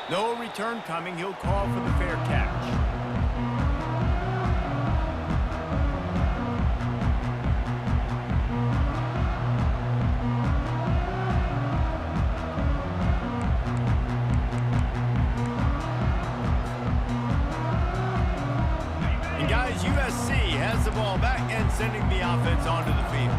No return coming. He'll call for the fair catch. And guys, USC has the ball back and sending the offense onto the field.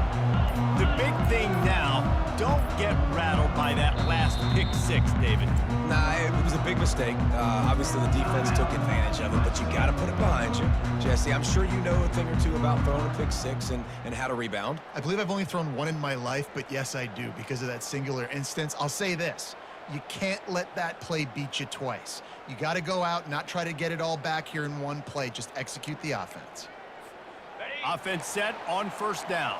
The big thing now, don't get rattled by that last pick six, David. Nah, it was a big mistake. Obviously, the defense took advantage of it, but you got to put it behind you. Jesse, I'm sure you know a thing or two about throwing a pick six and how to rebound. I believe I've only thrown one in my life, but yes, I do because of that singular instance. I'll say this. You can't let that play beat you twice. You got to go out, not try to get it all back here in one play. Just execute the offense. Offense set on first down.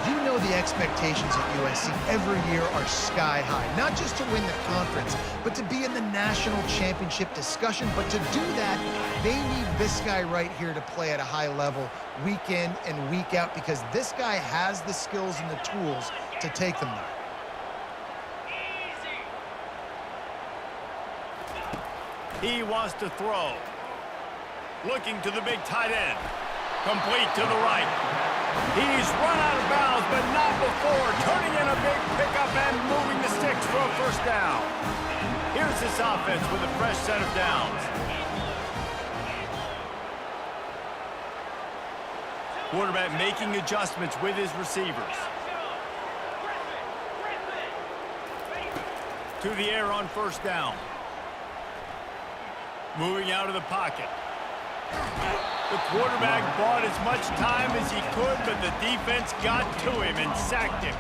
You know the expectations at USC every year are sky high, not just to win the conference, but to be in the national championship discussion. But to do that, they need this guy right here to play at a high level week in and week out because this guy has the skills and the tools to take them there. He wants to throw. Looking to the big tight end. Complete to the right. He's run out of bounds, but not before. Turning in a big pickup and moving the sticks for a first down. Here's this offense with a fresh set of downs. Quarterback making adjustments with his receivers. To the air on first down. Moving out of the pocket. The quarterback bought as much time as he could, but the defense got to him and sacked him.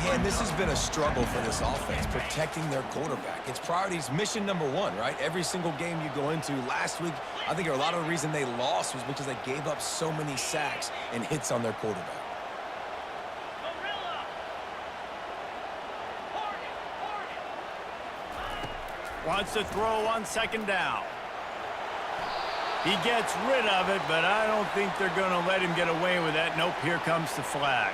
Man, this has been a struggle for this offense, protecting their quarterback. It's priorities mission number one, right? Every single game you go into. Last week, I think a lot of the reason they lost was because they gave up so many sacks and hits on their quarterback. Wants to throw on second down. He gets rid of it, but I don't think they're going to let him get away with that. Nope, here comes the flag.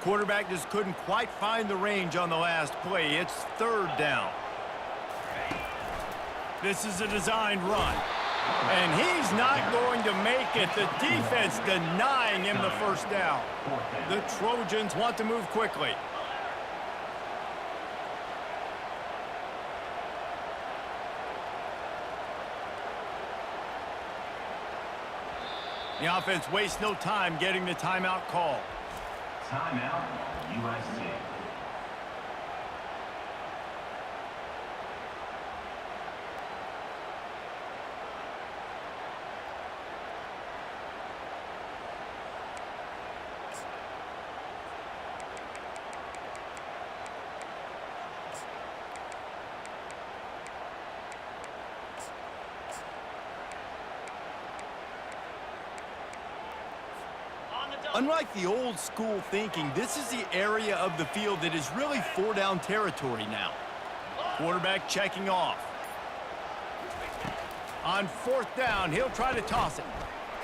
Quarterback just couldn't quite find the range on the last play. It's third down. This is a designed run. And he's not going to make it. The defense denying him the first down. The Trojans want to move quickly. The offense wastes no time getting the timeout call. Timeout, USC. Unlike the old school thinking, this is the area of the field that is really four-down territory now. Quarterback checking off. On fourth down, he'll try to toss it.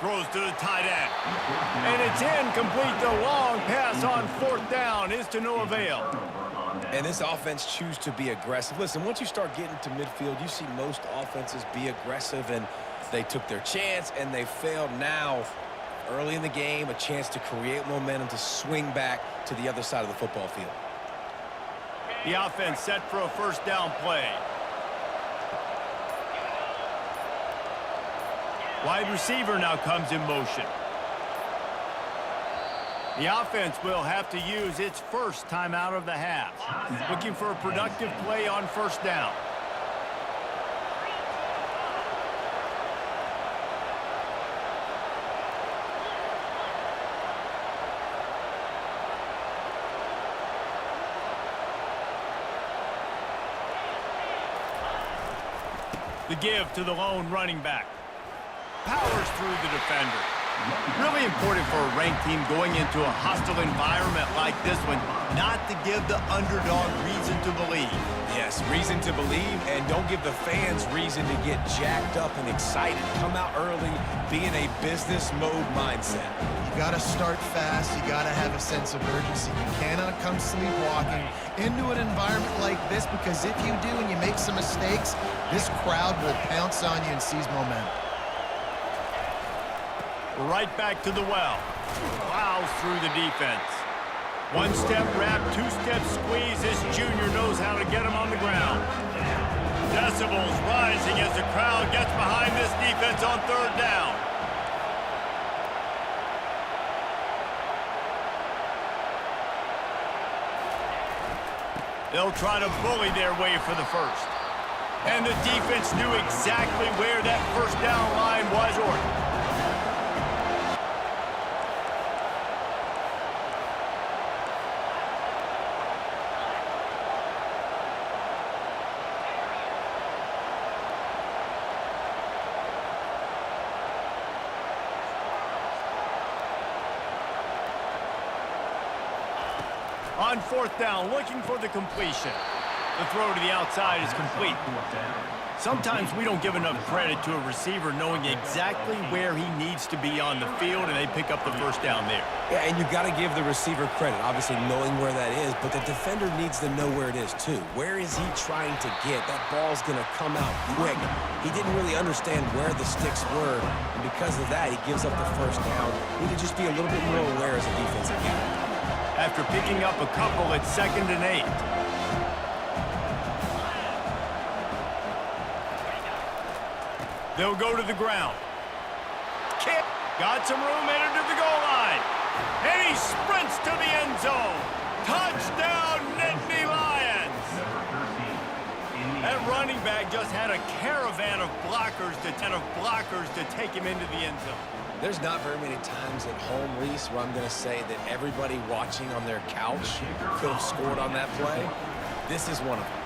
Throws to the tight end. And it's incomplete. The long pass on fourth down is to no avail. And this offense chooses to be aggressive. Listen, once you start getting to midfield, you see most offenses be aggressive, and they took their chance, and they failed now. Early in the game, a chance to create momentum to swing back to the other side of the football field. The offense set for a first down play. Wide receiver now comes in motion. The offense will have to use its first timeout of the half. Looking for a productive play on first down. The give to the lone running back. Powers through the defender. Really important for a ranked team going into a hostile environment like this one, not to give the underdog reason to believe. Yes, reason to believe, and don't give the fans reason to get jacked up and excited. Come out early, be in a business mode mindset. You got to start fast. You got to have a sense of urgency. You cannot come sleepwalking into an environment like this, because if you do and you make some mistakes, this crowd will pounce on you and seize momentum. Right back to the well. Plows through the defense. One-step wrap, two-step squeeze. This junior knows how to get him on the ground. Decibels rising as the crowd gets behind this defense on third down. They'll try to bully their way for the first. And the defense knew exactly where that first down line was ordered. On fourth down, looking for the completion. The throw to the outside is complete. Sometimes we don't give enough credit to a receiver knowing exactly where he needs to be on the field, and they pick up the first down there. Yeah, and you've got to give the receiver credit, obviously knowing where that is, but the defender needs to know where it is too. Where is he trying to get? That ball's going to come out quick. He didn't really understand where the sticks were, and because of that, he gives up the first down. He need to just be a little bit more aware as a defensive guy. After picking up a couple at 2nd and 8. They'll go to the ground. Kick. Got some room, entered to the goal line. And he sprints to the end zone. Touchdown, Nittany Lions. That running back just had a caravan of blockers to take him into the end zone. There's not very many times at home, Reese, where I'm going to say that everybody watching on their couch could have scored on that play. This is one of them.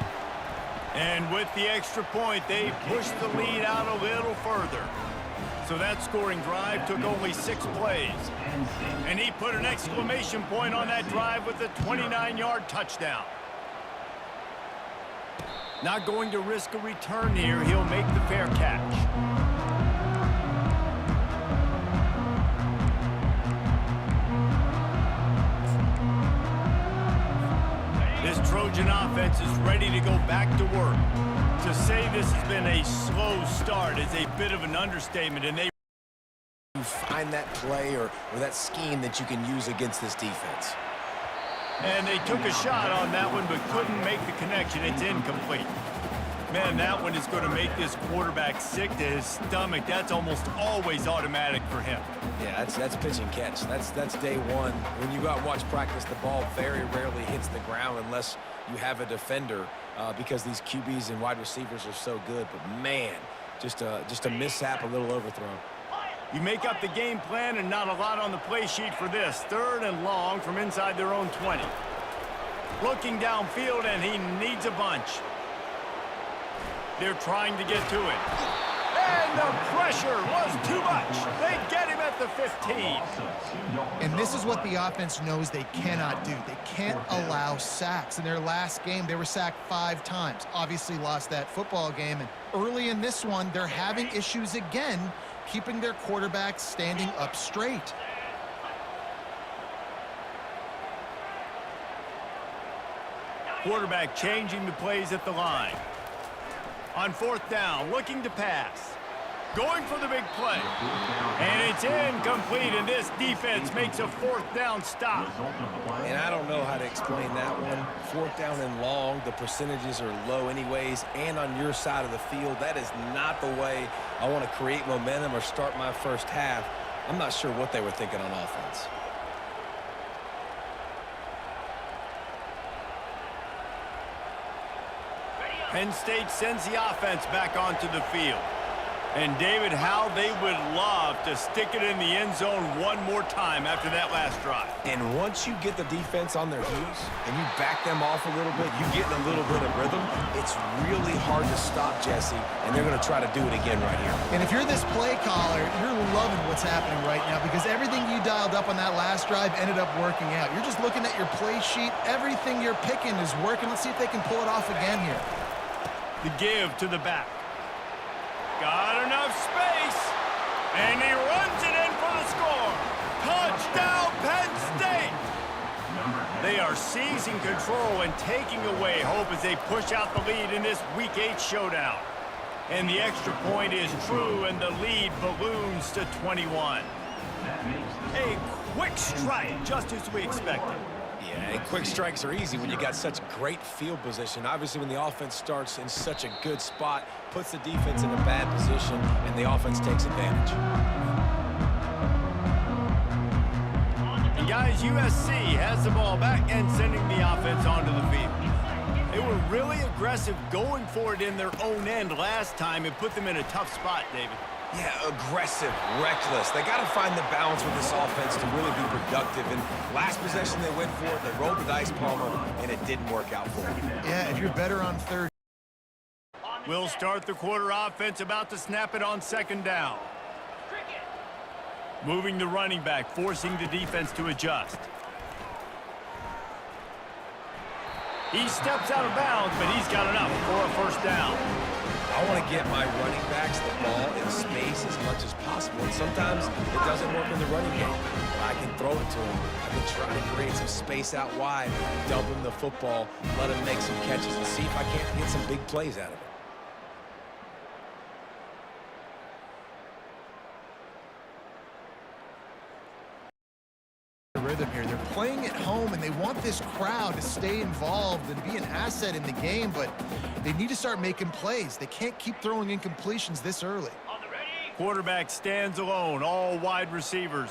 And with the extra point, they pushed the lead out a little further. So that scoring drive took only 6 plays. And he put an exclamation point on that drive with a 29-yard touchdown. Not going to risk a return here. He'll make the fair catch. This Trojan offense is ready to go back to work. To say this has been a slow start is a bit of an understatement, and they find that play or that scheme that you can use against this defense. And they took a shot on that one but couldn't make the connection. It's incomplete. Man, that one is going to make this quarterback sick to his stomach. That's almost always automatic for him. Yeah, that's pitch and catch. That's day one. When you go out and watch practice, the ball very rarely hits the ground unless you have a defender because these QBs and wide receivers are so good. But, man, just a mishap, a little overthrown. You make up the game plan and not a lot on the play sheet for this. 3rd and long from inside their own 20. Looking downfield, and he needs a bunch. They're trying to get to it. And the pressure was too much. They get him at the 15. And this is what the offense knows they cannot do. They can't allow sacks. In their last game, they were sacked 5 times. Obviously lost that football game. And early in this one, they're having issues again keeping their quarterback standing up straight. Quarterback changing the plays at the line. On 4th down, looking to pass. Going for the big play. And it's incomplete, and this defense makes a 4th down stop. And I don't know how to explain that one. 4th down and long, the percentages are low anyways, and on your side of the field, that is not the way I want to create momentum or start my first half. I'm not sure what they were thinking on offense. Penn State sends the offense back onto the field. And, David, how they would love to stick it in the end zone one more time after that last drive. And once you get the defense on their heels and you back them off a little bit, you get in a little bit of rhythm, it's really hard to stop, Jesse, and they're going to try to do it again right here. And if you're this play caller, you're loving what's happening right now because everything you dialed up on that last drive ended up working out. You're just looking at your play sheet. Everything you're picking is working. Let's see if they can pull it off again here. The give to the back. Got enough space, and he runs it in for the score. Touchdown, Penn State! They are seizing control and taking away hope as they push out the lead in this Week 8 showdown. And the extra point is true, and the lead balloons to 21. A quick strike, just as we expected. Yeah, and quick strikes are easy when you got such great field position. Obviously, when the offense starts in such a good spot, puts the defense in a bad position, and the offense takes advantage. And guys, USC has the ball back and sending the offense onto the field. They were really aggressive going for it in their own end last time and put them in a tough spot, David. Yeah, aggressive, reckless. They got to find the balance with this offense to really be productive. And last possession they went for it, they rolled the dice, Palmer, and it didn't work out for them. Yeah, if you're better on third. We'll start the quarter offense, about to snap it on second down. Moving the running back, forcing the defense to adjust. He steps out of bounds, but he's got enough for a first down. I want to get my running backs the ball in space as much as possible. And sometimes it doesn't work in the running game. I can throw it to him. I've been trying to create some space out wide, dump him the football, let him make some catches, and see if I can't get some big plays out of it. Rhythm here. They're playing at home, and they want this crowd to stay involved and be an asset in the game, but they need to start making plays. They can't keep throwing incompletions this early. Quarterback stands alone, all wide receivers.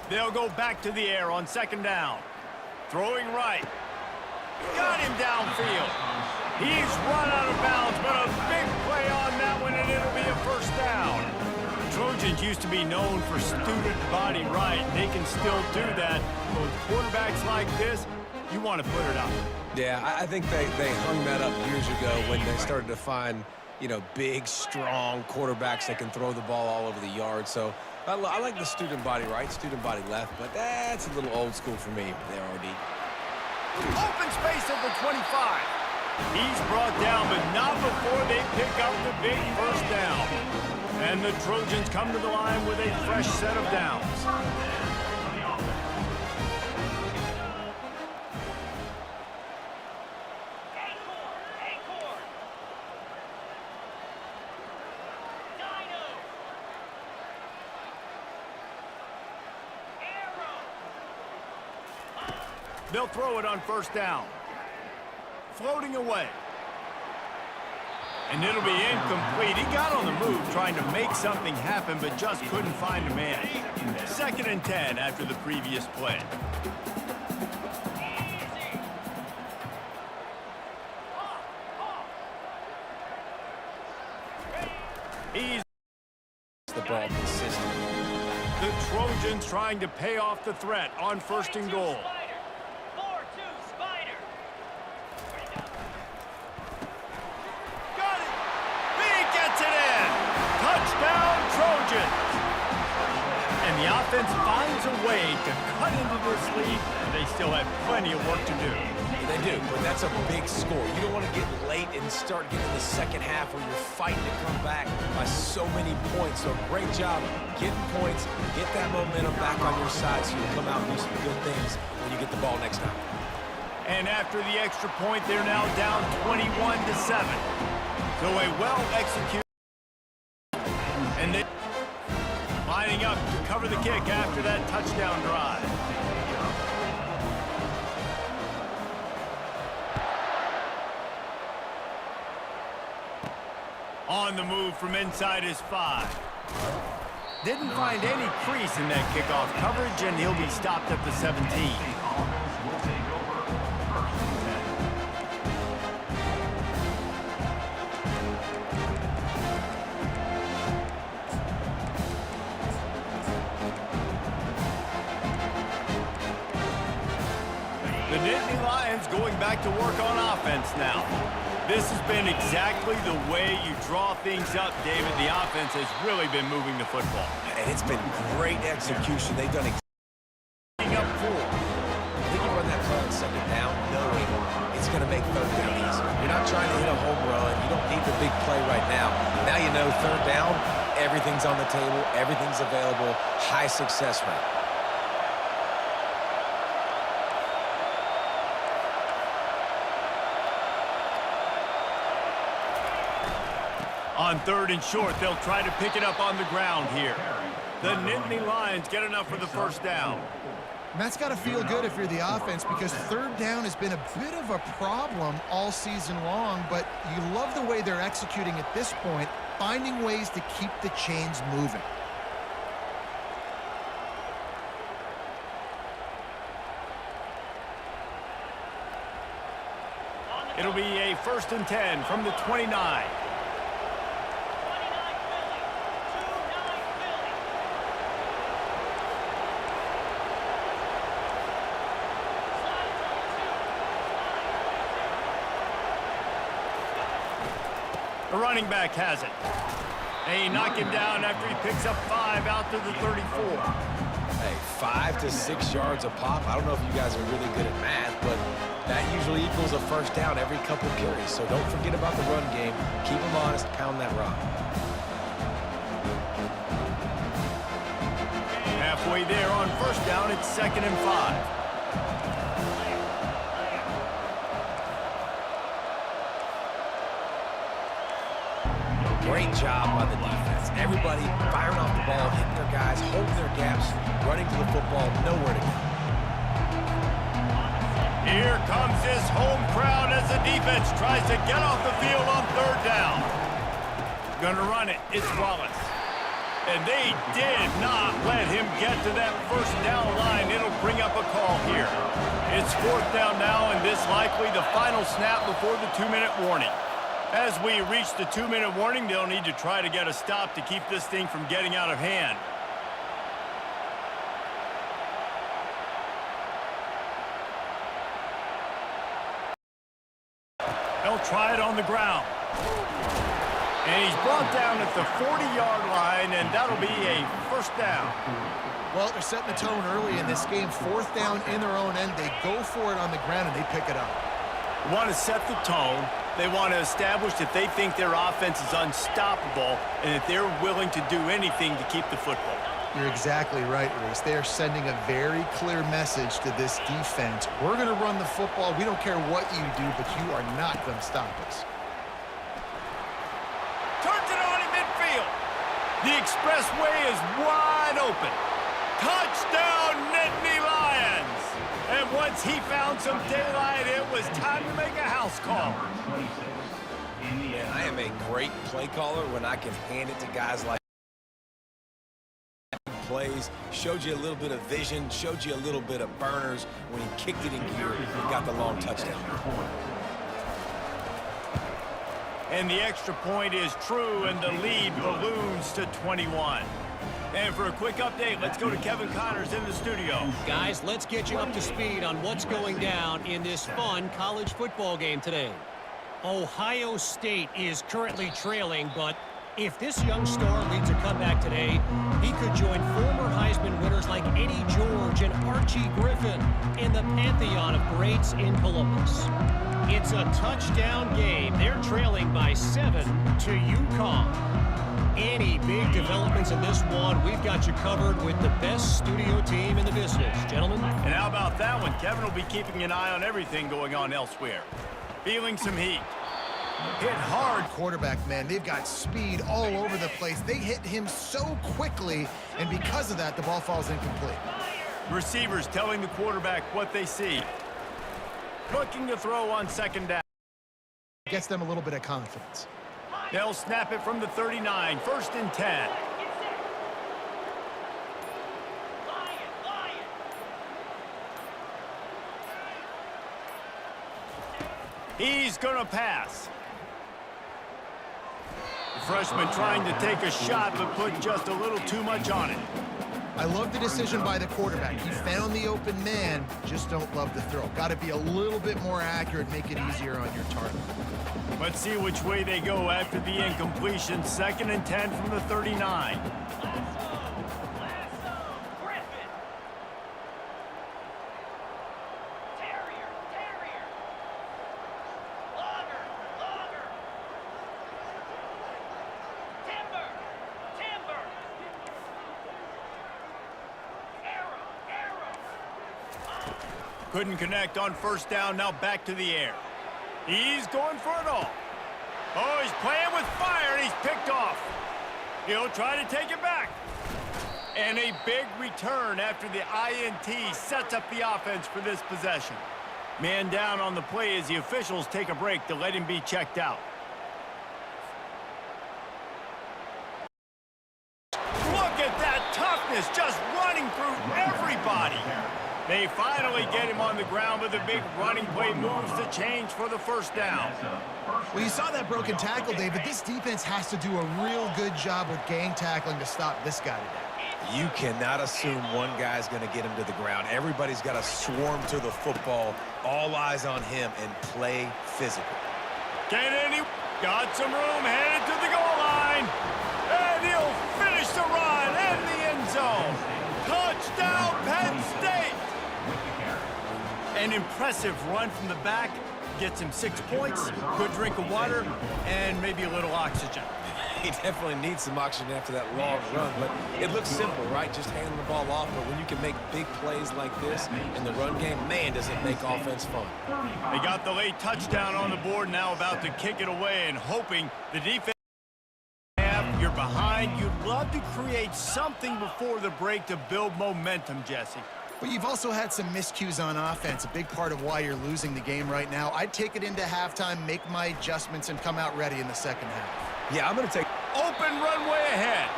They'll go back to the air on second down. Throwing right. Got him downfield. He's run out of bounds, but a big play on that one, and it'll be a first down. Trojans used to be known for student body right. They can still do that. With quarterbacks like this, you want to put it up. Yeah, I think they hung that up years ago when they started to find, you know, big, strong quarterbacks that can throw the ball all over the yard. So I like the student body right, student body left, but that's a little old school for me there, RD. Open space at the 25. He's brought down, but not before they pick up the big first down. And the Trojans come to the line with a fresh set of downs. They'll throw it on first down. Floating away. And it'll be incomplete. He got on the move trying to make something happen, but just couldn't find a man. 2nd and 10 after the previous play. He's The ball consistent. the Trojans trying to pay off the threat on 1st and goal. And the offense finds a way to cut into this lead. They still have plenty of work to do. They do, but that's a big score. You don't want to get late and start getting the second half where you're fighting to come back by so many points. So great job getting points, get that momentum back on your side so you can come out and do some good things when you get the ball next time. And after the extra point, they're now down 21-7. So a well-executed. And they lining up to cover the kick after that touchdown drive. On the move from inside his 5. Didn't find any crease in that kickoff coverage, and he'll be stopped at the 17. Offense will take over. First and 10. The Nittany Lions going back to work on offense now. This has been exactly the way you draw things up, David. The offense has really been moving the football. And it's been great execution. They've done exactly Up 4. I think you run that play on second down knowing it's going to make third down easy. You're not trying to hit a home run. You don't need the big play right now. Now you know third down, everything's on the table, everything's available, high success rate. On 3rd and short, they'll try to pick it up on the ground here. The Nittany Lions get enough for the first down. And that's got to feel good if you're the offense, because third down has been a bit of a problem all season long, but you love the way they're executing at this point, finding ways to keep the chains moving. It'll be a 1st and 10 from the 29. The running back has it. They knock him down after he picks up 5 out to the 34. Hey, 5 to 6 yards a pop. I don't know if you guys are really good at math, but that usually equals a first down every couple carries. So don't forget about the run game. Keep them honest, pound that rock. Halfway there on first down, it's 2nd and 5. Great job by the defense. Everybody firing off the ball, hitting their guys, holding their gaps, running to the football, nowhere to go. Here comes his home crowd as the defense tries to get off the field on 3rd down. Gonna run it. It's Wallace. And they did not let him get to that first down line. It'll bring up a call here. It's 4th down now, and this likely the final snap before the 2-minute warning. As we reach the 2-minute warning, they'll need to try to get a stop to keep this thing from getting out of hand. They'll try it on the ground. And he's brought down at the 40-yard line, and that'll be a first down. Well, they're setting the tone early in this game. 4th down in their own end. They go for it on the ground, and they pick it up. They want to set the tone. They want to establish that they think their offense is unstoppable and that they're willing to do anything to keep the football. You're exactly right, Reese. They are sending a very clear message to this defense. We're going to run the football. We don't care what you do, but you are not going to stop us. Turns it on in midfield. The expressway is wide open. Touchdown, Nittany Lions! And once he found some daylight, it was time to make a house call. Man, I am a great play caller when I can hand it to guys like plays. Showed you a little bit of vision, showed you a little bit of burners. When he kicked it in gear, he got the long touchdown. And the extra point is true, and the lead balloons to 21. And for a quick update, let's go to Kevin Connors in the studio. Guys, let's get you up to speed on what's going down in this fun college football game today. Ohio State is currently trailing, but if this young star leads a comeback today, he could join former Heisman winners like Eddie George and Archie Griffin in the pantheon of greats in Columbus. It's a touchdown game. They're trailing by 7 to UConn. Any big developments in this one, we've got you covered with the best studio team in the business, gentlemen. And how about that one? Kevin will be keeping an eye on everything going on elsewhere. Feeling some heat. Hit hard. Quarterback, man, they've got speed all over the place. They hit him so quickly, and because of that, the ball falls incomplete. Receivers telling the quarterback what they see. Looking to throw on 2nd down. Gets them a little bit of confidence. They'll snap it from the 39, 1st and 10. He's going to pass. The freshman trying to take a shot, but put just a little too much on it. I love the decision by the quarterback. He found the open man, just don't love the throw. Got to be a little bit more accurate, make it easier on your target. Let's see which way they go after the incompletion. 2nd and 10 from the 39. Couldn't connect on 1st down, now back to the air. He's going for it all. Oh, he's playing with fire, and he's picked off. He'll try to take it back. And a big return after the INT sets up the offense for this possession. Man down on the play as the officials take a break to let him be checked out. Look at that toughness, just running through everybody. They finally get him on the ground, but the big running play moves the change for the 1st down. Well, you saw that broken tackle, David. This defense has to do a real good job with gang tackling to stop this guy today. You cannot assume one guy's going to get him to the ground. Everybody's got to swarm to the football, all eyes on him, and play physical. Got some room, headed to the goal line. And he'll finish the run in the end zone. Touchdown, Penn State! An impressive run from the back. Gets him 6 points, good drink of water, and maybe a little oxygen. He definitely needs some oxygen after that long run, but it looks simple, right? Just handing the ball off, but when you can make big plays like this in the run game, man, does it make offense fun. They got the late touchdown on the board, now about to kick it away and hoping the defense. You're behind. You'd love to create something before the break to build momentum, Jesse. But you've also had some miscues on offense, a big part of why you're losing the game right now. I'd take it into halftime, make my adjustments, and come out ready in the 2nd half. Yeah, I'm going to take... Open runway ahead.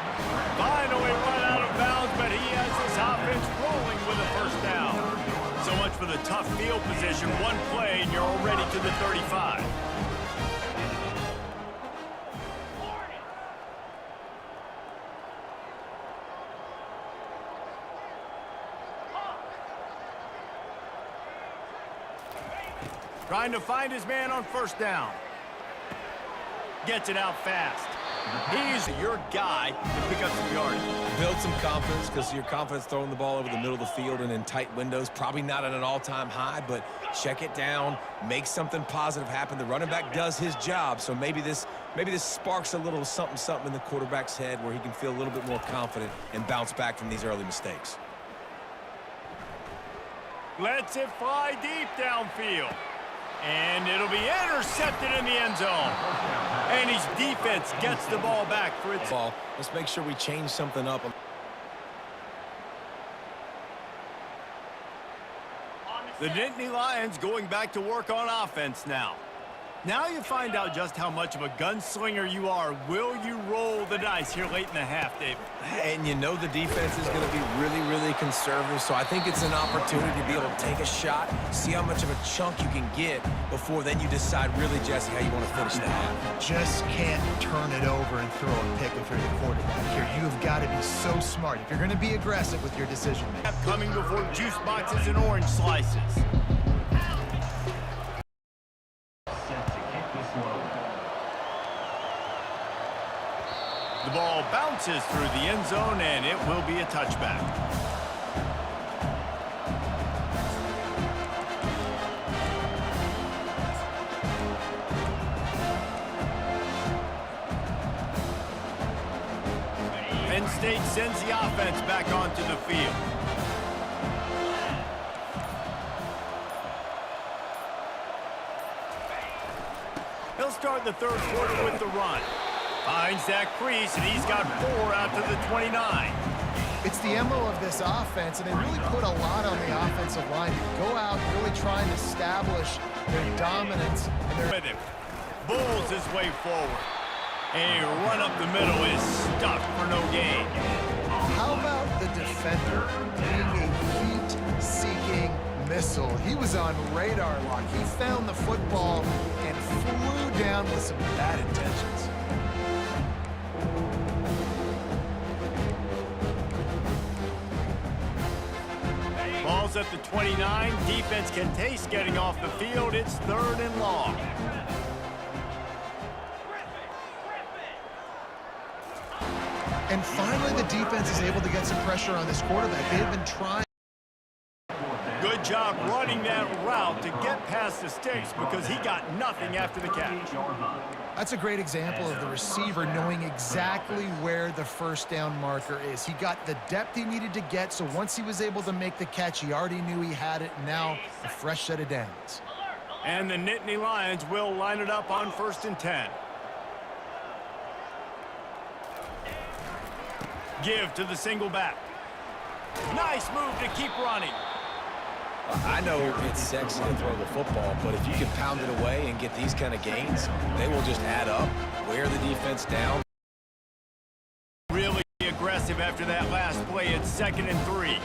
Finally run out of bounds, but he has this offense rolling with a 1st down. So much for the tough field position. One play, and you're already to the 35. Trying to find his man on 1st down. Gets it out fast. He's your guy to pick up some yardage. Build some confidence, because your confidence throwing the ball over the middle of the field and in tight windows, probably not at an all-time high, but check it down, make something positive happen. The running back does his job, so maybe this sparks a little something in the quarterback's head where he can feel a little bit more confident and bounce back from these early mistakes. Lets it fly deep downfield. And it'll be intercepted in the end zone. And his defense gets the ball back for its ball. Let's make sure we change something up. The Nittany Lions going back to work on offense now. Now you find out just how much of a gunslinger you are. Will you roll the dice here late in the half, David? And you know the defense is going to be really, really conservative, so I think it's an opportunity to be able to take a shot, see how much of a chunk you can get before then you decide really, Jesse, how you want to finish the half. Just can't turn it over and throw a pick if you're the quarterback here. You've got to be so smart if you're going to be aggressive with your decision making. Coming before juice boxes and orange slices. The ball bounces through the end zone, and it will be a touchback. Penn State sends the offense back onto the field. He'll start the 3rd quarter with the run. Finds that crease, and he's got 4 out to the 29. It's the MO of this offense, and they really put a lot on the offensive line to go out and really try and establish their dominance. And with him. Bulls his way forward. A run up the middle is stuck for no gain. how about the defender being a heat-seeking missile. He was on radar lock. He found the football and flew down with some bad intentions. Ball's at the 29. Defense can taste getting off the field. It's 3rd and long. And finally, the defense is able to get some pressure on this quarterback. They've been trying. Good job running that route to get past the sticks because he got nothing after the catch. That's a great example of the receiver knowing exactly where the first down marker is. He got the depth he needed to get, so once he was able to make the catch, he already knew he had it. Now, a fresh set of downs. And the Nittany Lions will line it up on 1st and 10. Give to the single back. Nice move to keep running. I know it's sexy to throw the football, but if you can pound it away and get these kind of gains, they will just add up, wear the defense down. Really aggressive after that last play. It's 2nd and 3.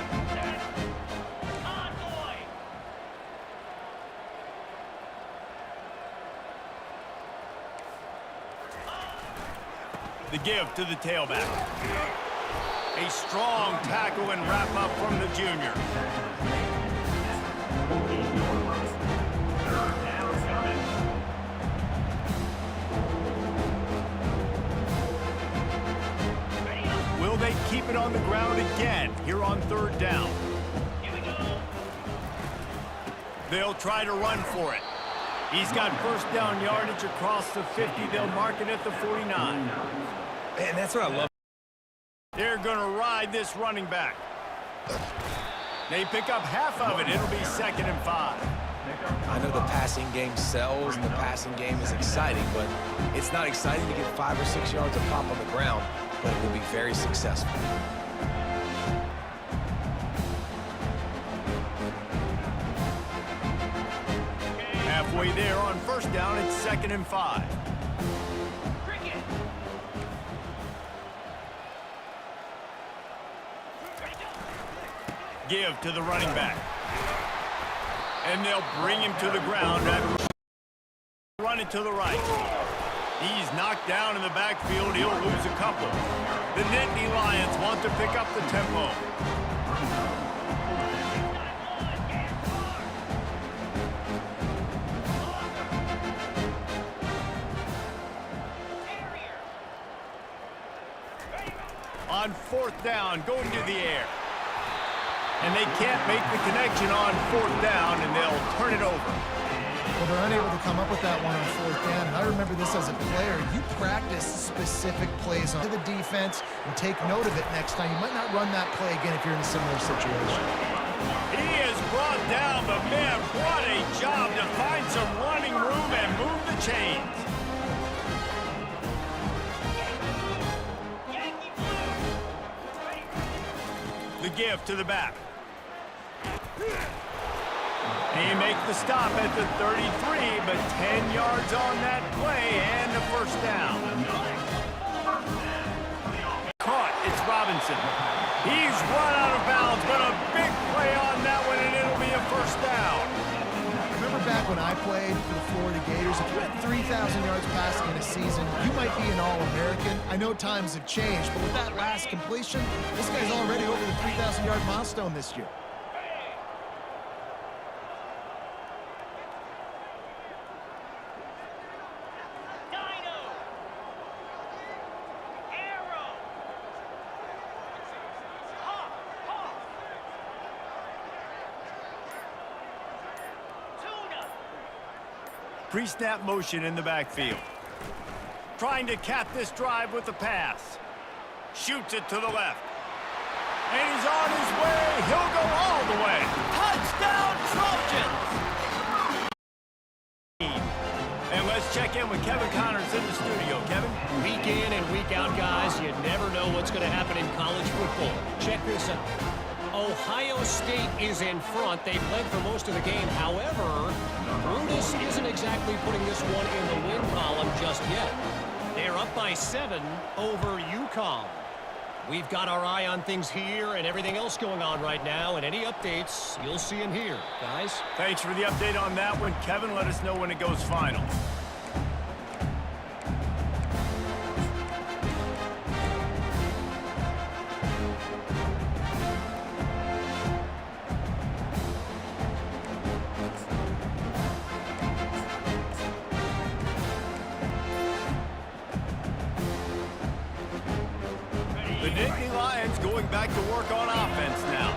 The give to the tailback. A strong tackle and wrap up from the junior. Will they keep it on the ground again here on 3rd down? They'll try to run for it. He's got first down yardage across the 50. They'll mark it at the 49. And that's what I love. They're going to ride this running back. They pick up half of it. It'll be 2nd and 5. I know the passing game sells and the passing game is exciting, but it's not exciting to get 5 or 6 yards of pop on the ground, but it will be very successful. Halfway there on first down, it's 2nd and 5. Give to the running back. And they'll bring him to the ground after run it to the right. He's knocked down in the backfield. He'll lose a couple. The Nittany Lions want to pick up the tempo. On 4th down, going to the air. And they can't make the connection on 4th down, and they'll turn it over. Well, they're unable to come up with that one on 4th down. And I remember this as a player. You practice specific plays on the defense and take note of it next time. You might not run that play again if you're in a similar situation. He is brought down, but man, what a job to find some running room and move the chains. The give to the back. He makes the stop at the 33, but 10 yards on that play and a first down. Caught, it's Robinson. He's run out of bounds, but a big play on that one, and it'll be a first down. Remember back when I played for the Florida Gators, if you had 3,000 yards passing in a season, you might be an All-American. I know times have changed, but with that last completion, this guy's already over the 3,000-yard milestone this year. Pre-snap motion in the backfield. Trying to cap this drive with the pass. Shoots it to the left. And he's on his way. He'll go all the way. Touchdown, Trojans! And let's check in with Kevin Connors in the studio. Kevin? Week in and week out, guys, you never know what's going to happen in college football. Check this out. Ohio State is in front. They've led for most of the game. However, Brutus isn't exactly putting this one in the win column just yet. They're up by 7 over UConn. We've got our eye on things here and everything else going on right now, and any updates, you'll see them here. Guys? Thanks for the update on that one, Kevin. Let us know when it goes final. The Nittany Lions going back to work on offense now.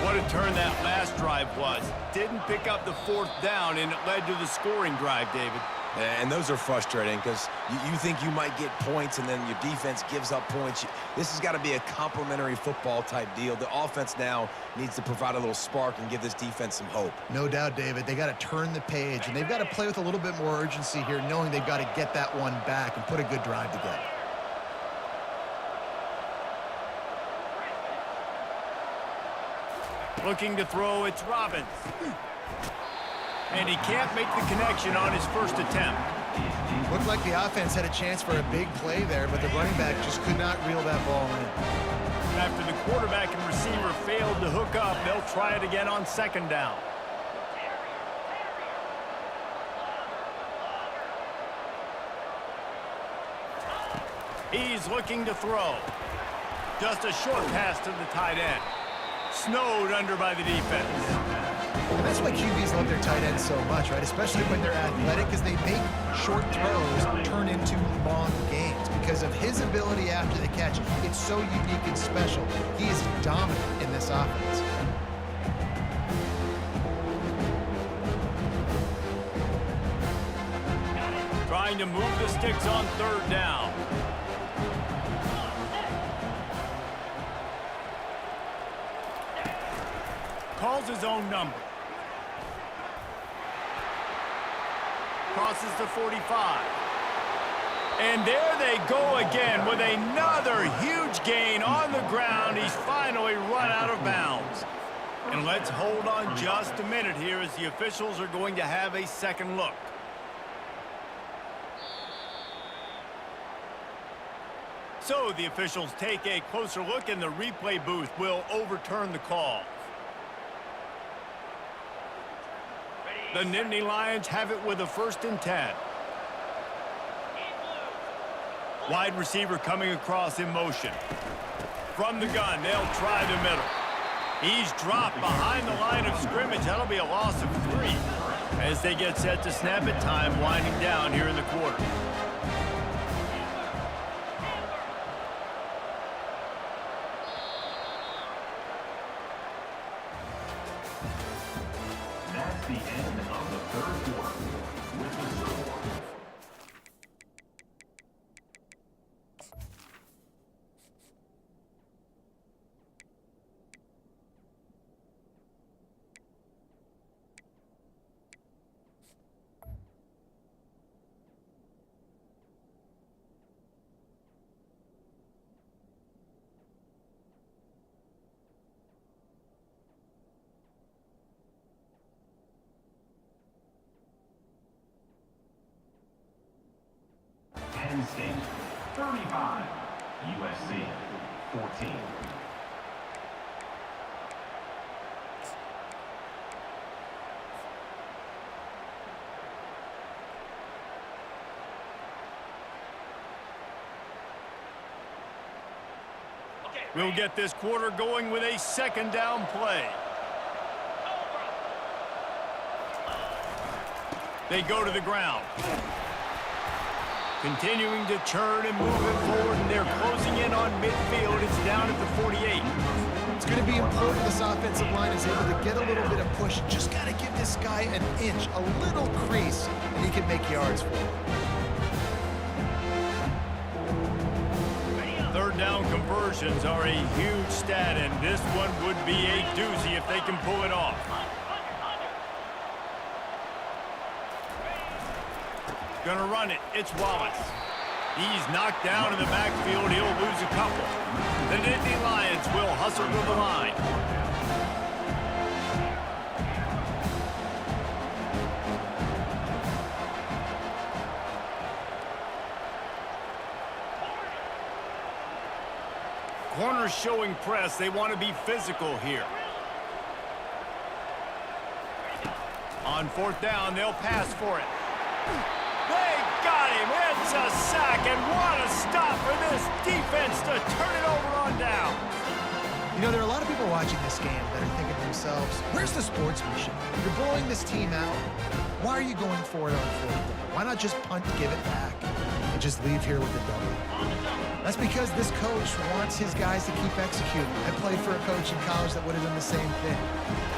What a turn that last drive was. Didn't pick up the 4th down, and it led to the scoring drive, David. And those are frustrating because you think you might get points and then your defense gives up points. This has got to be a complementary football type deal. The offense now needs to provide a little spark and give this defense some hope. No doubt, David. They got to turn the page, and they've got to play with a little bit more urgency here, knowing they've got to get that one back and put a good drive together. Looking to throw, it's Robbins. And he can't make the connection on his first attempt. Looked like the offense had a chance for a big play there, but the running back just could not reel that ball in. After the quarterback and receiver failed to hook up, they'll try it again on 2nd down. He's looking to throw. Just a short pass to the tight end. Snowed under by the defense. And that's why QBs love their tight ends so much, right? Especially when they're athletic, because they make short throws turn into long gains. Because of his ability after the catch, it's so unique and special. He is dominant in this offense. Trying to move the sticks on 3rd down. Calls his own number. Crosses the 45. And there they go again with another huge gain on the ground. He's finally run out of bounds. And let's hold on just a minute here as the officials are going to have a second look. So the officials take a closer look, and the replay booth will overturn the call. The Nittany Lions have it with a 1st and 10. Wide receiver coming across in motion. From the gun, they'll try the middle. He's dropped behind the line of scrimmage. That'll be a loss of 3 as they get set to snap it. Time winding down here in the quarter. That's the end of the 3rd quarter with the score. Penn State 35, USC 14. We'll get this quarter going with a 2nd down play. They go to the ground. Continuing to churn and move it forward, and they're closing in on midfield. It's down at the 48. It's going to be important this offensive line is able to get a little bit of push. Just got to give this guy an inch, a little crease, and he can make yards for it. 3rd down conversions are a huge stat, and this one would be a doozy if they can pull it off. Gonna run it. It's Wallace. He's knocked down in the backfield. He'll lose a couple. The Nittany Lions will hustle to the line. showing press. They want to be physical here. On fourth down, they'll pass for it. They got him. It's a sack, and what a stop for this defense to turn it over on down. You know, there are a lot of people watching this game that are thinking to themselves, where's the sportsmanship? You're blowing this team out. Why are you going for it on fourth down? Why not just punt, give it back, and just leave here with a W? That's because this coach wants his guys to keep executing. I played for a coach in college that would have done the same thing.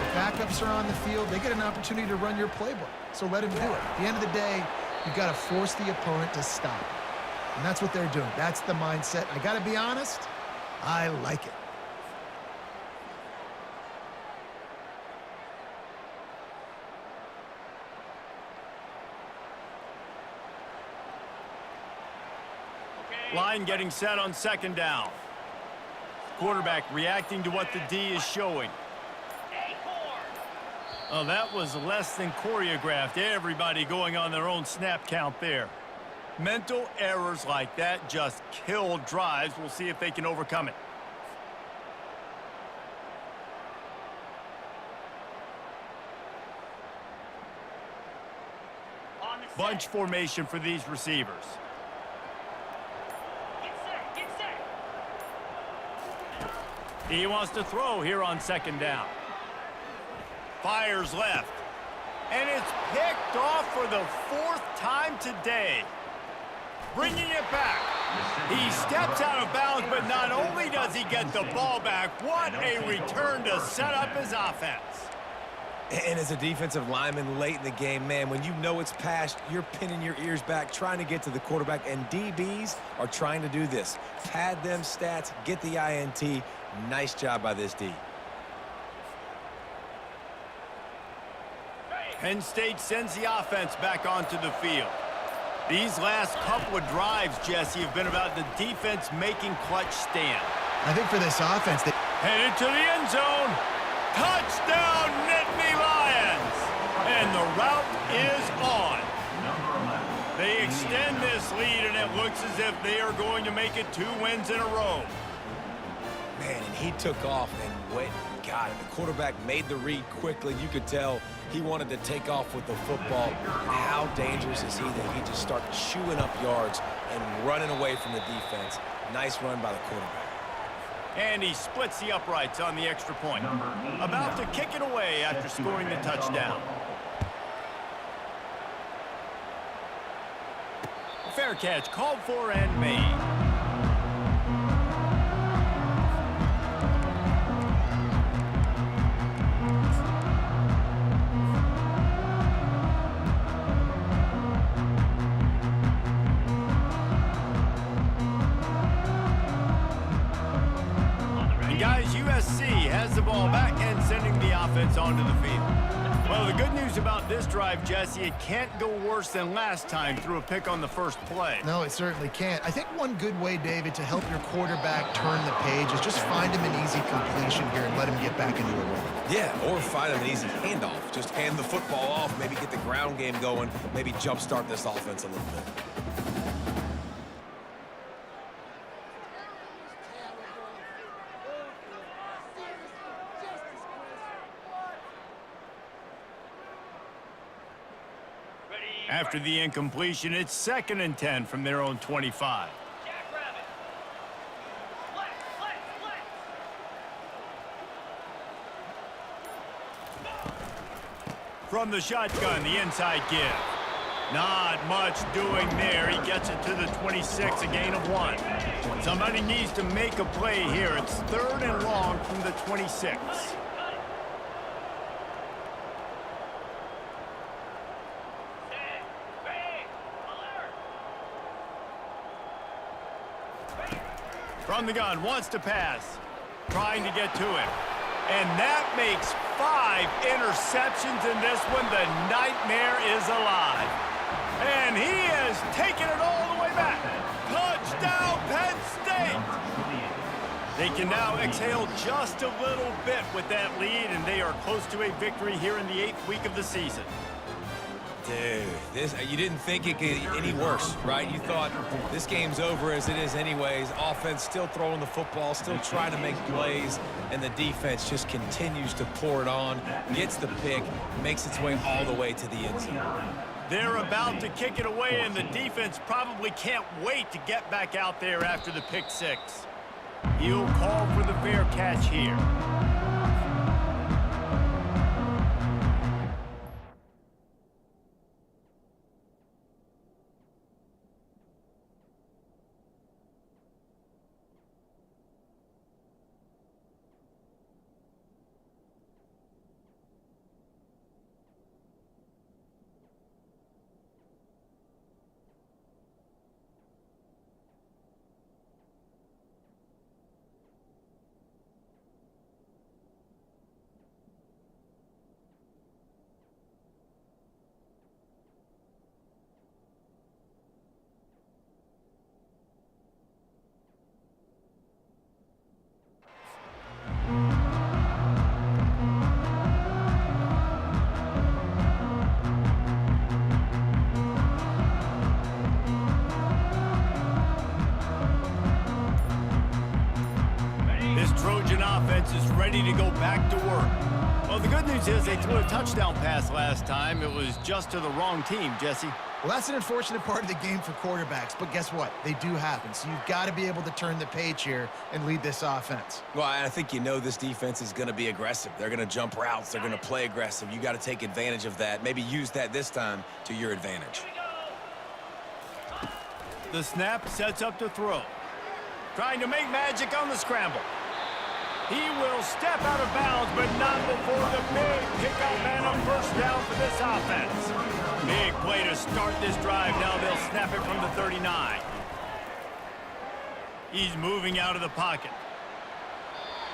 If backups are on the field, they get an opportunity to run your playbook, so let him do it. At the end of the day, you've got to force the opponent to stop. And that's what they're doing. That's the mindset. I got to be honest, I like it. Line getting set on second down. Quarterback reacting to what the D is showing. Oh, that was less than choreographed. Everybody going on their own snap count there. Mental errors like that just kill drives. We'll see if they can overcome it. Bunch formation for these receivers. He wants to throw here on second down. Fires left. And it's picked off for the fourth time today. Bringing it back. He steps out of bounds, but not only does he get the ball back, what a return to set up his offense. And as a defensive lineman late in the game, man, when you know it's past, you're pinning your ears back, trying to get to the quarterback, and DBs are trying to do this. Pad them stats, get the INT. Nice job by this D. Penn State sends the offense back onto the field. These last couple of drives, Jesse, have been about the defense making clutch stand. I think for this offense, they Headed to the end zone. Touchdown, Nittany Lions! And the route is on. They extend this lead, and it looks as if they are going to make it 2 wins in a row. Man, and he took off and went and got it. The quarterback made the read quickly. You could tell he wanted to take off with the football. And how dangerous is he that he just started chewing up yards and running away from the defense. Nice run by the quarterback. And he splits the uprights on the extra point. About to kick it away after scoring the touchdown. Fair catch called for and made. The ball back and sending the offense onto the field. Well, the good news about this drive, Jesse, it can't go worse than last time through a pick on the first play. No, it certainly can't. I think one good way, David, to help your quarterback turn the page is just find him an easy completion here and let him get back into a rhythm. Yeah, or find him an easy handoff. Just hand the football off, maybe get the ground game going, maybe jumpstart this offense a little bit. After the incompletion, it's 2nd and 10 from their own 25. From the shotgun, the inside give. Not much doing there. He gets it to the 26, a gain of 1. Somebody needs to make a play here. It's 3rd and long from the 26. From the gun, wants to pass. Trying to get to him. And that makes 5 interceptions in this one. The nightmare is alive. And he has taken it all the way back. Touchdown, Penn State! They can now exhale just a little bit with that lead, and they are close to a victory here in the 8th week of the season. Dude, you didn't think it could get any worse, right? You thought this game's over as it is anyways. Offense still throwing the football, still trying to make plays, and the defense just continues to pour it on, gets the pick, makes its way all the way to the end zone. They're about to kick it away, and the defense probably can't wait to get back out there after the pick six. He'll call for the fair catch here. Is ready to go back to work. Well, the good news is they threw a touchdown pass last time. It was just to the wrong team, Jesse. Well, that's an unfortunate part of the game for quarterbacks, but guess what? They do happen, so you've got to be able to turn the page here and lead this offense. Well, I think you know this defense is going to be aggressive. They're going to jump routes. They're going to play aggressive. You got to take advantage of that. Maybe use that this time to your advantage. The snap sets up to throw. Trying to make magic on the scramble. He will step out of bounds, but not before the big pickup and a first down for this offense. Big play to start this drive. Now they'll snap it from the 39. He's moving out of the pocket.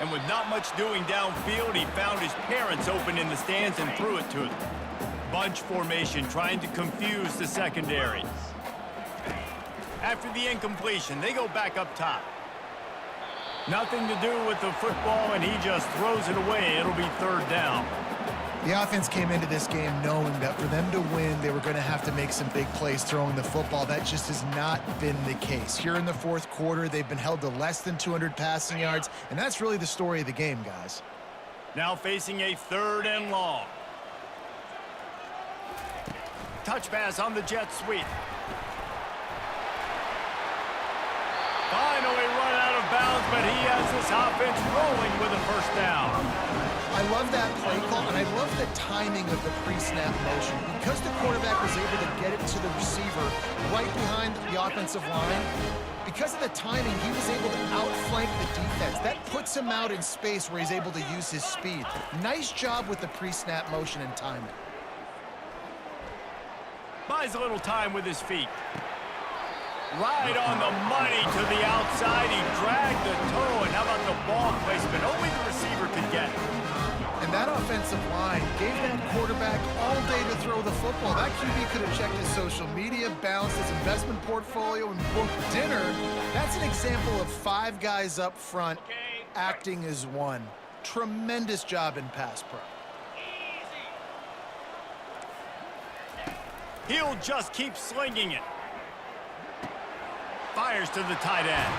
And with not much doing downfield, he found his parents open in the stands and threw it to them. Bunch formation trying to confuse the secondary. After the incompletion, they go back up top. Nothing to do with the football, and he just throws it away. It'll be third down. The offense came into this game knowing that for them to win, they were going to have to make some big plays throwing the football. That just has not been the case. Here in the fourth quarter, they've been held to less than 200 passing yards, and that's really the story of the game, guys. Now facing a third and long. Touch pass on the jet sweep. Finally run out of bounds, but he has this offense rolling with a first down. I love that play call, and I love the timing of the pre-snap motion. Because the quarterback was able to get it to the receiver right behind the offensive line, because of the timing, he was able to outflank the defense. That puts him out in space where he's able to use his speed. Nice job with the pre-snap motion and timing. Buys a little time with his feet. Right on the money to the outside. He dragged the toe, and how about the ball placement? Only the receiver could get it. And that offensive line gave that quarterback all day to throw the football. That QB could have checked his social media, balanced his investment portfolio, and booked dinner. That's an example of 5 guys up front acting as one. Tremendous job in pass pro. He'll just keep slinging it. Fires to the tight end.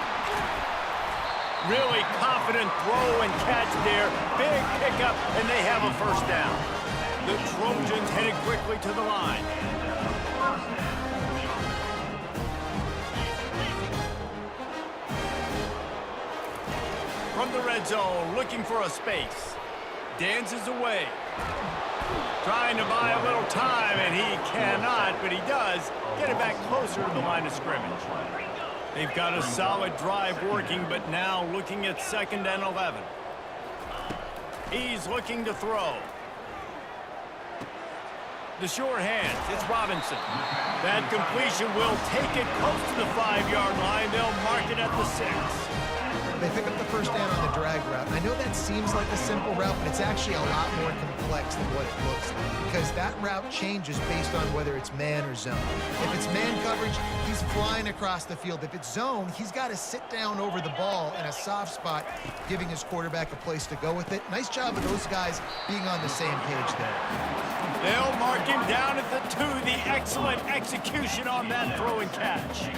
Really confident throw and catch there. Big pickup, and they have a first down. The Trojans headed quickly to the line. From the red zone, looking for a space. Dances away. Trying to buy a little time, and he cannot, but he does get it back closer to the line of scrimmage. They've got a solid drive working, but now looking at 2nd and 11. He's looking to throw. The sure hands, it's Robinson. That completion will take it close to the 5-yard line. They'll mark it at the 6. They pick up the first down on the drag route. And I know that seems like a simple route, but it's actually a lot more complex than what it looks like, because that route changes based on whether it's man or zone. If it's man coverage, he's flying across the field. If it's zone, he's got to sit down over the ball in a soft spot, giving his quarterback a place to go with it. Nice job of those guys being on the same page there. They'll mark him down at the 2. The excellent execution on that throw and catch.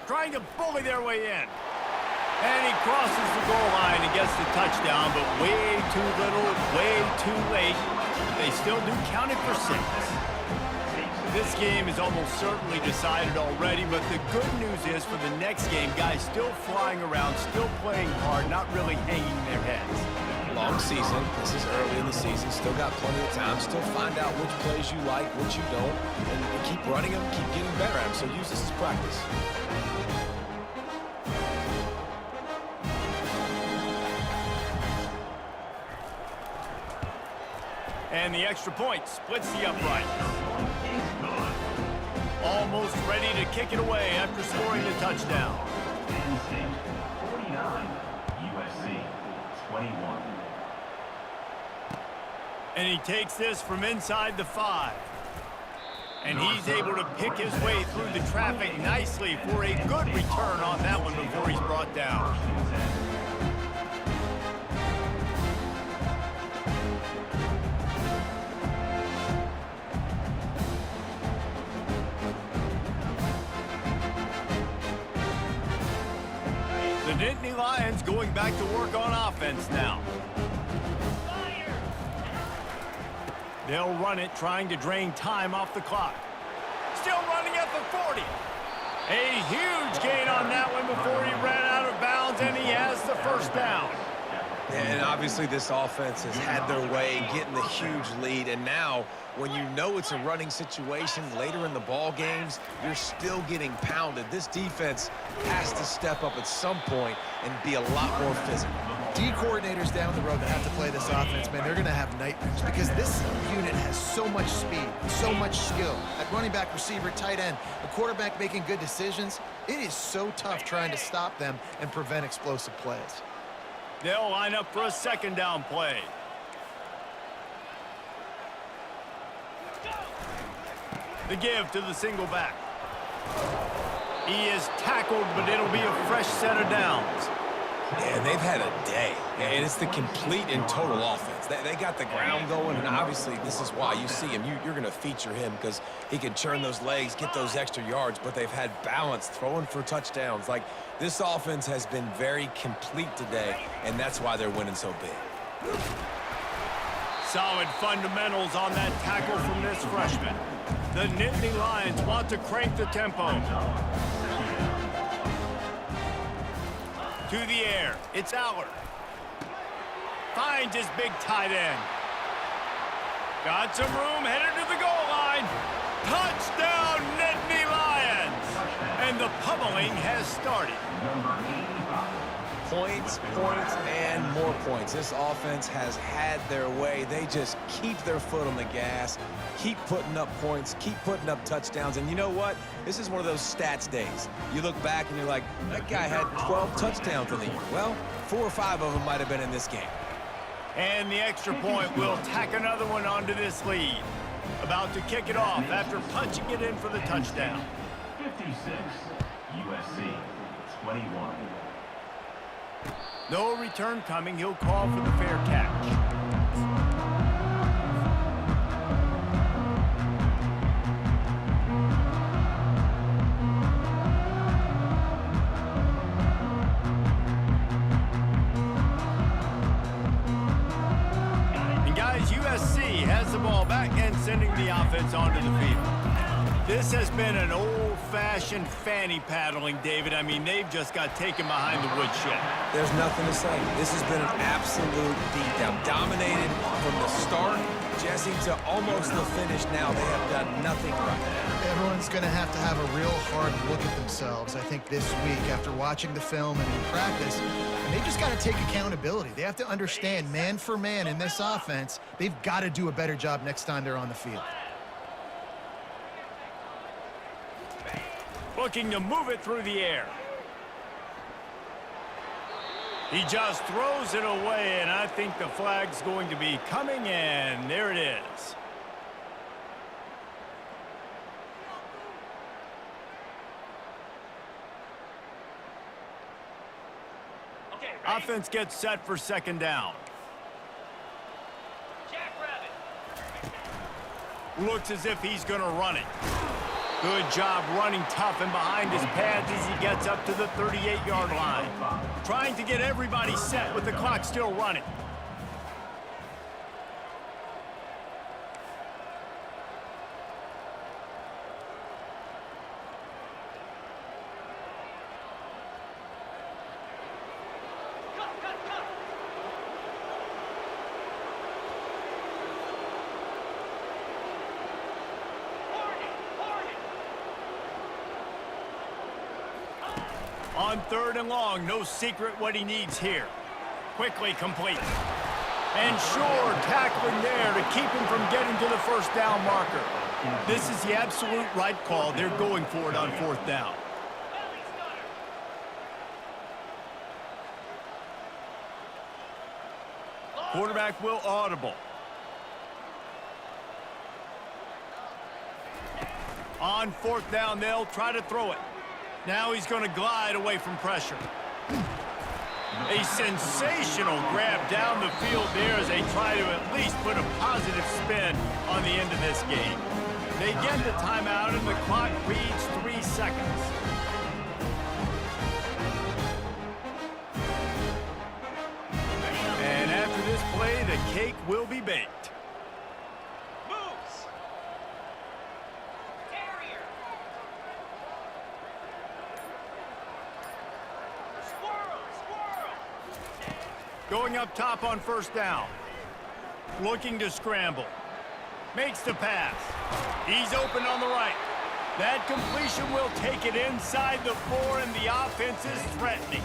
Trying to bully their way in. And he crosses the goal line and gets the touchdown, but way too little, way too late. They still do count it for 6. This game is almost certainly decided already, but the good news is for the next game, guys still flying around, still playing hard, not really hanging their heads. Long season. This is early in the season. Still got plenty of time. Still find out which plays you like, which you don't, and keep running them, keep getting better at them. So use this as practice. And the extra point splits the upright. Almost ready to kick it away after scoring the touchdown. Penn State 49, USC 21. And he takes this from inside the 5. And he's able to pick his way through the traffic nicely for a good return on that one before he's brought down. The Nittany Lions going back to work on offense now. They'll run it, trying to drain time off the clock. Still running at the 40. A huge gain on that one before he ran out of bounds, and he has the first down. And obviously this offense has had their way getting the huge lead, and now when you know it's a running situation later in the ball games, you're still getting pounded. This defense has to step up at some point and be a lot more physical. D coordinators down the road that have to play this offense, man, they're going to have nightmares because this unit has so much speed, so much skill. At running back, receiver, tight end, the quarterback making good decisions, it is so tough trying to stop them and prevent explosive plays. They'll line up for a second down play. The give to the single back. He is tackled, but it'll be a fresh set of downs. And they've had a day, and it's the complete and total offense. They got the ground going, and obviously this is why you see him. You're going to feature him because he can churn those legs, get those extra yards, but they've had balance, throwing for touchdowns. Like, this offense has been very complete today, and that's why they're winning so big. Solid fundamentals on that tackle from this freshman. The Nittany Lions want to crank the tempo. To the air, it's Allard. Finds his big tight end. Got some room, headed to the goal line. Touchdown, Nittany Lions! And the pummeling has started. Points, points, and more points. This offense has had their way. They just keep their foot on the gas, keep putting up points, keep putting up touchdowns. And you know what? This is one of those stats days. You look back and you're like, that guy had 12 touchdowns in the year. Well, 4 or 5 of them might have been in this game. And the extra point will tack another one onto this lead. About to kick it off after punching it in for the touchdown. 56, USC 21. No return coming. He'll call for the fair catch. And guys, USC has the ball back and sending the offense onto the field. This has been an old-fashioned fanny paddling, David. I mean, they've just got taken behind the woodshed. There's nothing to say. This has been an absolute beatdown. Dominated from the start, Jesse, to almost the finish now. They have done nothing right. Everyone's going to have a real hard look at themselves, I think, this week after watching the film and in practice. And they just got to take accountability. They have to understand, man for man in this offense, they've got to do a better job next time they're on the field. Looking to move it through the air. He just throws it away, and I think the flag's going to be coming in. There it is. Offense gets set for second down. Looks as if he's going to run it. Good job running tough and behind his pads as he gets up to the 38-yard line. Trying to get everybody set with the clock still running. On third and long, no secret what he needs here. Quickly complete. And sure, tackling there to keep him from getting to the first down marker. This is the absolute right call. They're going for it on fourth down. Quarterback will audible. On fourth down, they'll try to throw it. Now he's going to glide away from pressure. A sensational grab down the field there as they try to at least put a positive spin on the end of this game. They get the timeout and the clock reads 3 seconds. And after this play, the cake will be baked. Going up top on first down. Looking to scramble. Makes the pass. He's open on the right. That completion will take it inside the 4, and the offense is threatening.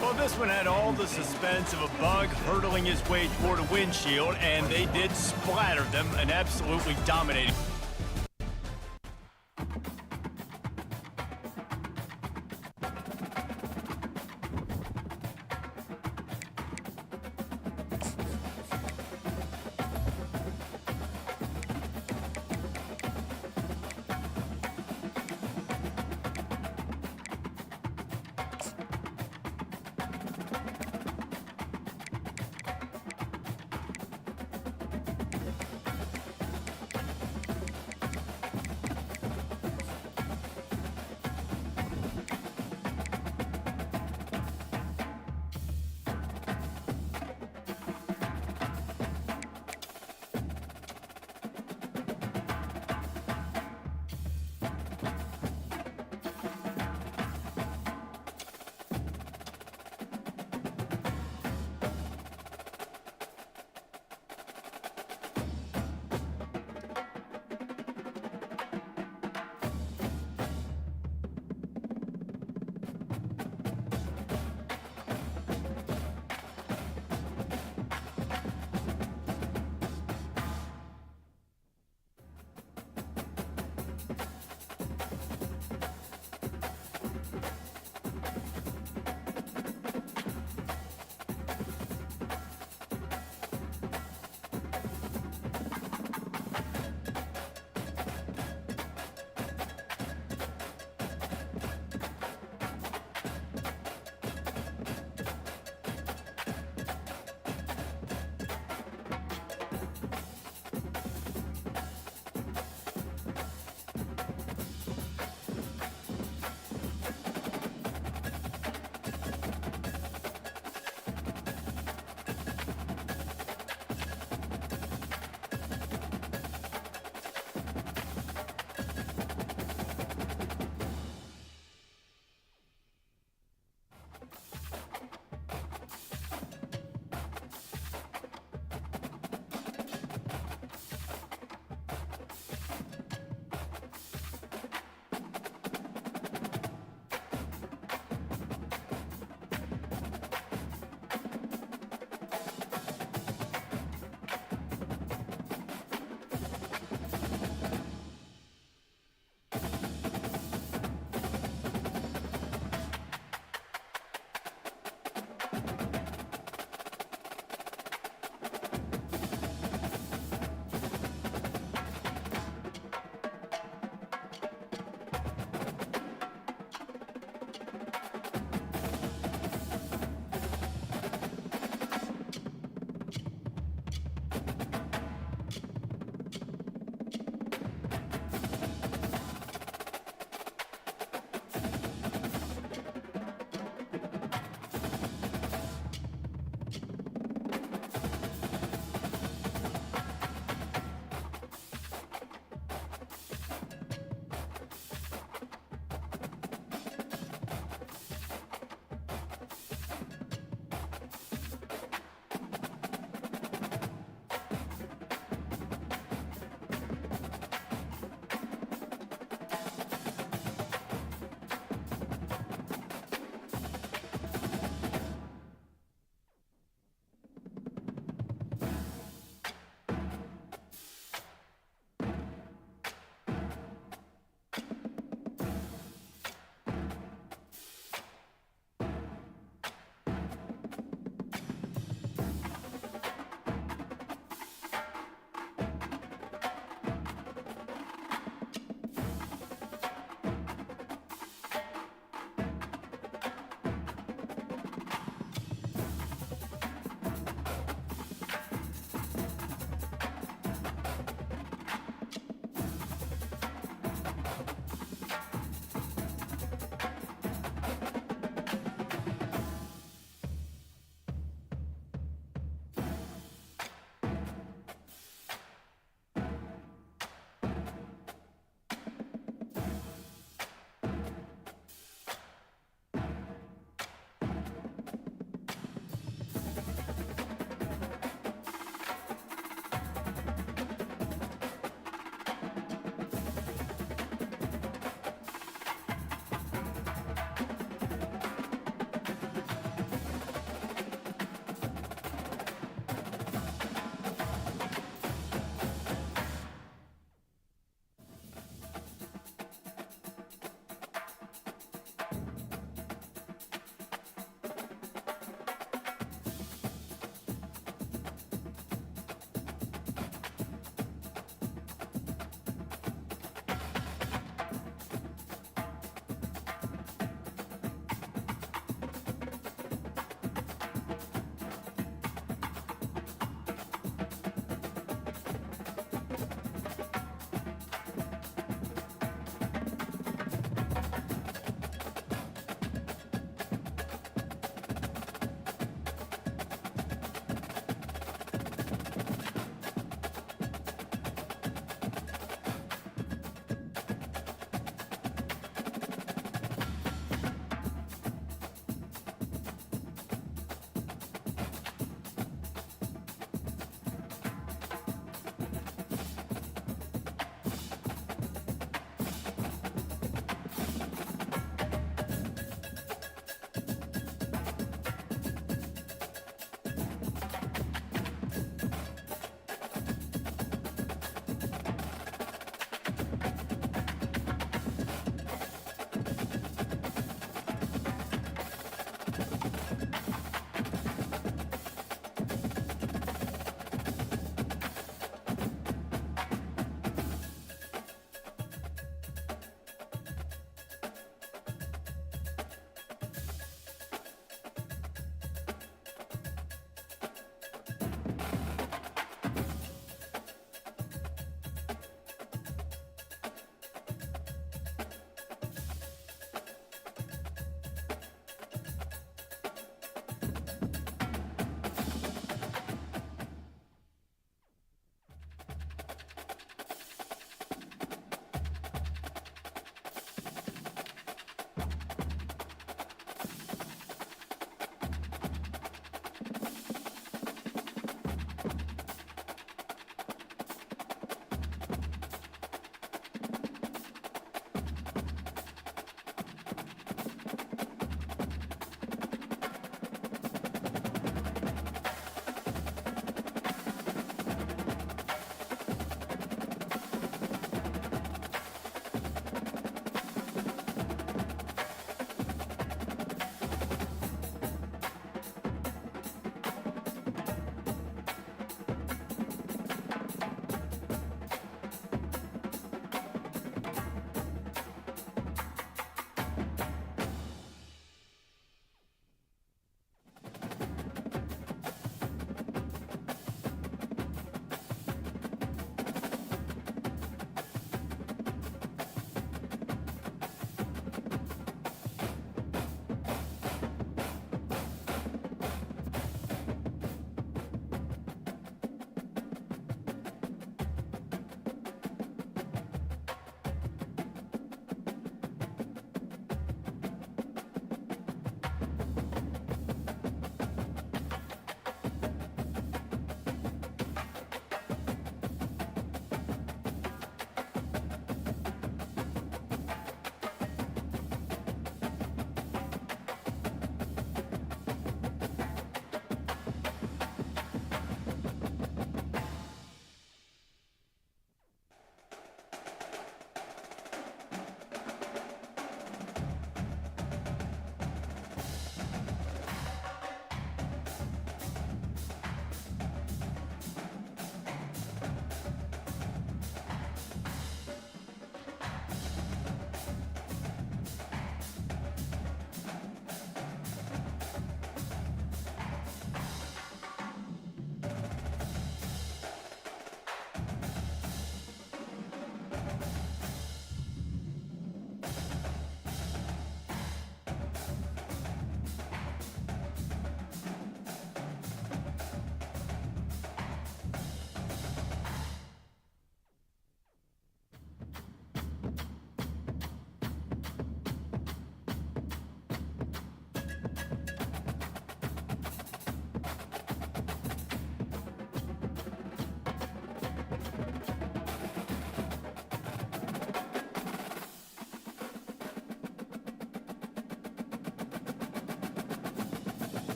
Well, this one had all the suspense of a bug hurtling his way toward a windshield, and they did splatter them and absolutely dominated.